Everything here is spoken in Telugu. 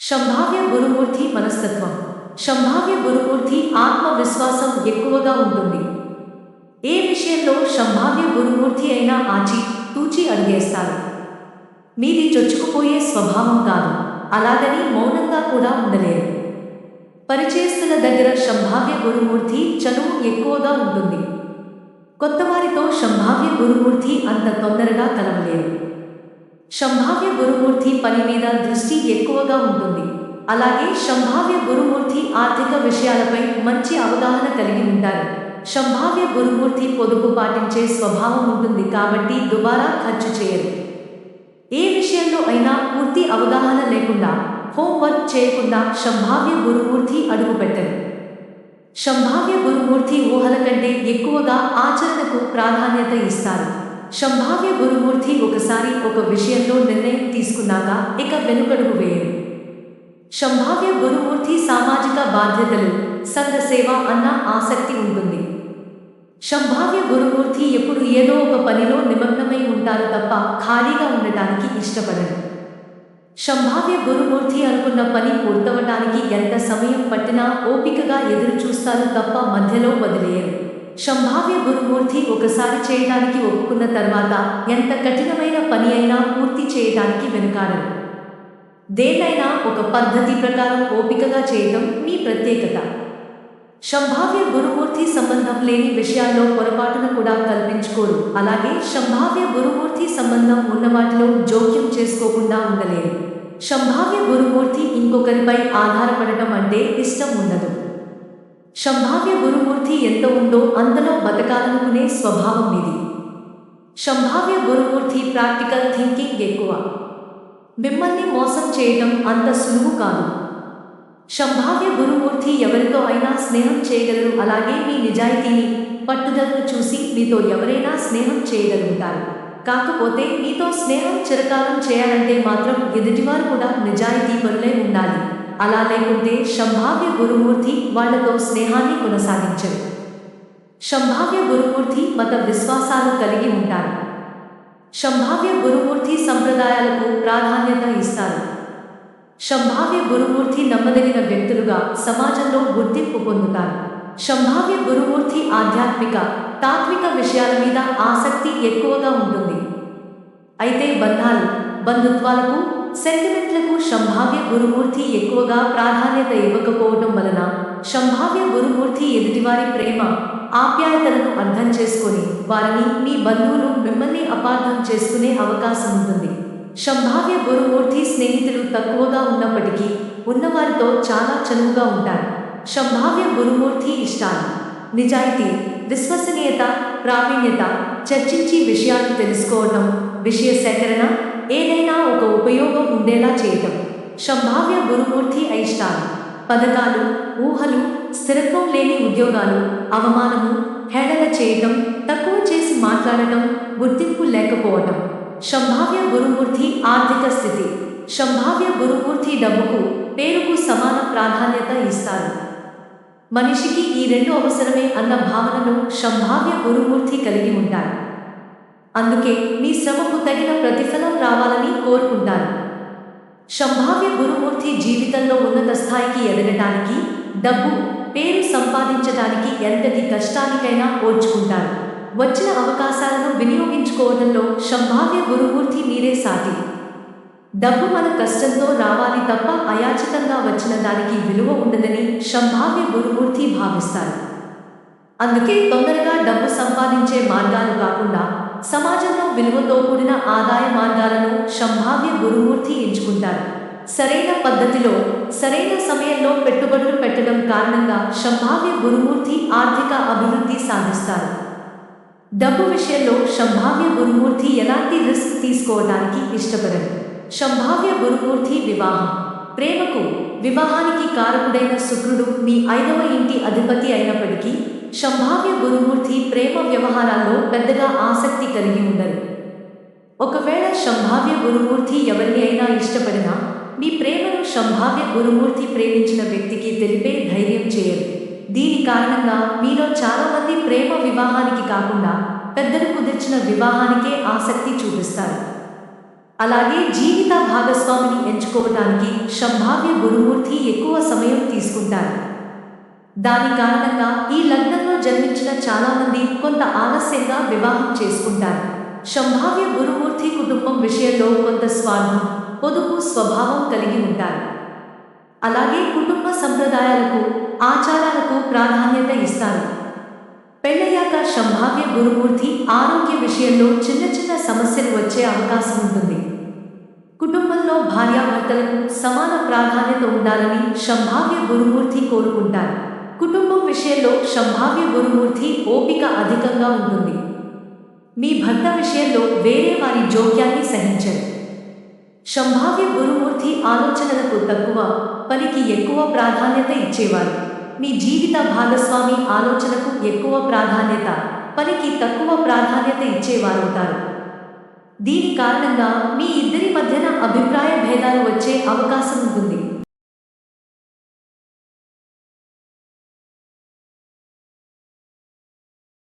సంభావ్య గురుమూర్తి మనస్తత్వం. సంభావ్య గురుమూర్తి ఆత్మవిశ్వాసం ఎక్కువగా ఉంటుంది. ఏ విషయంలో సంభావ్య గురుమూర్తి అయినా ఆచి తూచి అడిగేస్తారు. మీది చొచ్చుకుపోయే స్వభావం కాదు, అలాగని మౌనంగా కూడా ఉండలేరు. పరిచయస్తుల దగ్గర సంభావ్య గురుమూర్తి చనువు ఎక్కువగా ఉంటుంది. కొత్తవారితో సంభావ్య గురుమూర్తి అంత తొందరగా కలవలేరు. సంభావ్య గురుమూర్తి పని మీద దృష్టి ఎక్కువగా ఉంటుంది. అలాగే సంభావ్య గురుమూర్తి ఆర్థిక విషయాలపై మంచి అవగాహన కలిగి ఉంటారు. సంభావ్య గురుమూర్తి పొదుపు పాటించే స్వభావం ఉంటుంది కాబట్టి దుబారా ఖర్చు చేయరు. ఏ విషయంలో అయినా పూర్తి అవగాహన లేకుండా, హోంవర్క్ చేయకుండా సంభావ్య గురుమూర్తి అడుగుపెట్టరు. సంభావ్య గురుమూర్తి ఊహల కంటే ఎక్కువగా ఆచరణకు ప్రాధాన్యత ఇస్తారు. సంభావ్య గురుమూర్తి ఒకసారి ఒక విషయంలో నిర్ణయం తీసుకున్నాక ఇక వెనుకడుగు వేయరు. సంభావ్య గురుమూర్తి సామాజిక బాధ్యతలు, సంఘ సేవ అన్న ఆసక్తి ఉంటుంది. సంభావ్య గురుమూర్తి ఎప్పుడు ఏదో ఒక పనిలో నిమగ్నమై ఉంటారు తప్ప ఖాళీగా ఉండటానికి ఇష్టపడరు. సంభావ్య గురుమూర్తి అనుకున్న పని పూర్తవటానికి ఎంత సమయం పట్టినా ఓపికగా ఎదురు చూస్తారు తప్ప మధ్యలో వదిలేయరు. సంభావ్య గురుమూర్తి ఒకసారి చేయడానికి ఒప్పుకున్న తర్వాత ఎంత కఠినమైన పని అయినా పూర్తి చేయడానికి వెనుకాడరు. దేన్నైనా ఒక పద్ధతి ప్రకారం ఓపికగా చేయడం మీ ప్రత్యేకత. సంభావ్య గురుమూర్తి సంబంధం లేని విషయాల్లో పొరపాటును కూడా కల్పించుకోరు. అలాగే సంభావ్య గురుమూర్తి సంబంధం ఉన్న వాటిలో జోక్యం చేసుకోకుండా ఉండలేరు. సంభావ్య గురుమూర్తి ఇంకొకరిపై ఆధారపడటం అంటే ఇష్టం ఉండదు. సంభావ్య గురుమూర్తి ఎంత ఉందో అంతలో బతకాలనుకునే స్వభావం ఇది. సంభావ్య గురుమూర్తి ప్రాక్టికల్ థింకింగ్ ఎక్కువ. మిమ్మల్ని మోసం చేయడం అంత సులువు కాదు. సంభావ్య గురుమూర్తి ఎవరితో అయినా స్నేహం చేయగలరు. అలాగే మీ నిజాయితీని, పట్టుదలను చూసి మీతో ఎవరైనా స్నేహం చేయగలుగుతారు. కాకపోతే మీతో స్నేహం చిరకాలం చేయాలంటే మాత్రం ఎదుటివారు కూడా నిజాయితీపరులై ఉండాలి. అలా లేకుంటే సంభావ్య గురుమూర్తి వాళ్లతో స్నేహాన్ని కొనసాగించరు. సంభావ్య గురుమూర్తి మత విశ్వాసాలు కలిగి ఉంటారు. సంభావ్య గురుమూర్తి సంప్రదాయాలకు ప్రాధాన్యత ఇస్తారు. సంభావ్య గురుమూర్తి నమ్మదగిన వ్యక్తులుగా సమాజంలో గుర్తింపు పొందుతారు. సంభావ్య గురుమూర్తి ఆధ్యాత్మిక, తాత్విక విషయాల మీద ఆసక్తి ఎక్కువగా ఉంటుంది. అయితే బంధాలు, బంధుత్వాలకు, సెంటిమెంట్లకు సంభావ్య గురుమూర్తి ఎక్కువగా ప్రాధాన్యత ఇవ్వకపోవటం వలన సంభావ్య గురుమూర్తి ఎదుటివారి ప్రేమ, ఆప్యాయతలను అర్థం చేసుకొని వారిని, మీ బంధువులు మిమ్మల్ని అపార్థం చేసుకునే అవకాశం ఉంటుంది. సంభావ్య గురుమూర్తి స్నేహితులు తక్కువగా ఉన్నప్పటికీ ఉన్నవారితో చాలా చనువుగా ఉంటారు. సంభావ్య గురుమూర్తి ఇష్టాలు, నిజాయితీ, విశ్వసనీయత, ప్రావీణ్యత, చర్చించి విషయాలు తెలుసుకోవటం, విషయ సేకరణ, ఏదైనా ఒక ఉపయోగం ఉండేలా చేయటం. సంభావ్య గురుమూర్తి అయిష్టాలు, పథకాలు, ఊహలు, స్థిరత్వం లేని ఉద్యోగాలు, అవమానము, హేళన చేయటం, తక్కువ చేసి మాట్లాడటం, గుర్తింపు లేకపోవటం. సంభావ్య గురుమూర్తి ఆర్థిక స్థితి. సంభావ్య గురుమూర్తి డబ్బుకు, పేరుకు సమాన ప్రాధాన్యత ఇస్తారు. మనిషికి ఈ రెండు అవసరమే అన్న భావనను సంభావ్య గురుమూర్తి కలిగి ఉంటారు. అందుకే మీ శ్రమకు తగిన ప్రతిఫలం రావాలని కోరుకుంటారు. సంభావ్య గురుమూర్తి జీవితంలో ఉన్నత స్థాయికి ఎదగటానికి, డబ్బు, పేరు సంపాదించడానికి ఎంతటి కష్టానికైనా ఓర్చుకుంటారు. వచ్చిన అవకాశాలను వినియోగించుకోవడంలో సంభావ్య గురుమూర్తి మీరే సాటి. డబ్బు మన కష్టంతో రావాలి తప్ప అయాచితంగా వచ్చిన దానికి విలువ ఉండదని సంభావ్య గురుమూర్తి భావిస్తారు. అందుకే తొందరగా డబ్బు సంపాదించే మార్గాలు కాకుండా సమాజంలో విలువతో కూడిన ఆదాయ మార్గాలను సంభావ్య గురుమూర్తి ఎంచుకుంటారు. సరైన పద్ధతిలో, సరైన సమయంలో పెట్టుబడులు పెట్టడం కారణంగా సంభావ్య గురుమూర్తి ఆర్థిక అభివృద్ధి సాధిస్తారు. డబ్బు విషయంలో సంభావ్య గురుమూర్తి ఎలాంటి రిస్క్ తీసుకోవడానికి ఇష్టపడరు. సంభావ్య గురుమూర్తి వివాహం. ప్రేమకు, వివాహానికి కారకుడైన శుక్రుడు మీ 5వ ఇంటి అధిపతి అయినప్పటికీ సంభావ్య గురుమూర్తి ప్రేమ వ్యవహారాల్లో పెద్దగా ఆసక్తి కలిగి ఉండరు. ఒకవేళ సంభావ్య గురుమూర్తి ఎవరిని అయినా ఇష్టపడినా మీ ప్రేమను సంభావ్య గురుమూర్తి ప్రేమించిన వ్యక్తికి తెలిపే ధైర్యం చేయరు. దీని కారణంగా మీలో చాలామంది ప్రేమ వివాహానికి కాకుండా పెద్దలు కుదిర్చిన వివాహానికే ఆసక్తి చూపిస్తారు. అలాగే జీవిత భాగస్వామిని ఎంచుకోవటానికి సంభావ్య గురుమూర్తి ఎక్కువ సమయం తీసుకుంటారు. దాని కారణంగా ఈ లగ్నంలో జన్మించిన చాలామంది కొంత ఆలస్యంగా వివాహం చేసుకుంటారు. సంభావ్య గురుమూర్తి కుటుంబం విషయంలో కొంత స్వార్థం, పొదుపు స్వభావం కలిగి ఉంటారు. అలాగే కుటుంబ సంప్రదాయాలకు, ఆచారాలకు ప్రాధాన్యత ఇస్తారు. పెళ్ళయ్యాక సంభావ్య గురుమూర్తి ఆరోగ్య విషయంలో చిన్న చిన్న సమస్యలు వచ్చే అవకాశం ఉంటుంది. కుటుంబంలో భార్యాభర్తలకు సమాన ప్రాధాన్యత ఉండాలని సంభావ్య గురుమూర్తి కోరుకుంటారు. కుటుంబం విషయంలో సంభావ్య గురుమూర్తి ఓపిక అధికంగా ఉంటుంది. మీ భర్త విషయంలో వేరే వారి జోక్యాన్ని సహించరు. సంభావ్య గురుమూర్తి ఆలోచనలకు తక్కువ, పనికి ఎక్కువ ప్రాధాన్యత ఇచ్చేవారు. మీ జీవిత భాగస్వామి ఆలోచనకు ఎక్కువ ప్రాధాన్యత, పనికి తక్కువ ప్రాధాన్యత ఇచ్చేవారవుతారు. దీని కారణంగా మీ ఇద్దరి మధ్యన అభిప్రాయ భేదాలు వచ్చే అవకాశం ఉంటుంది.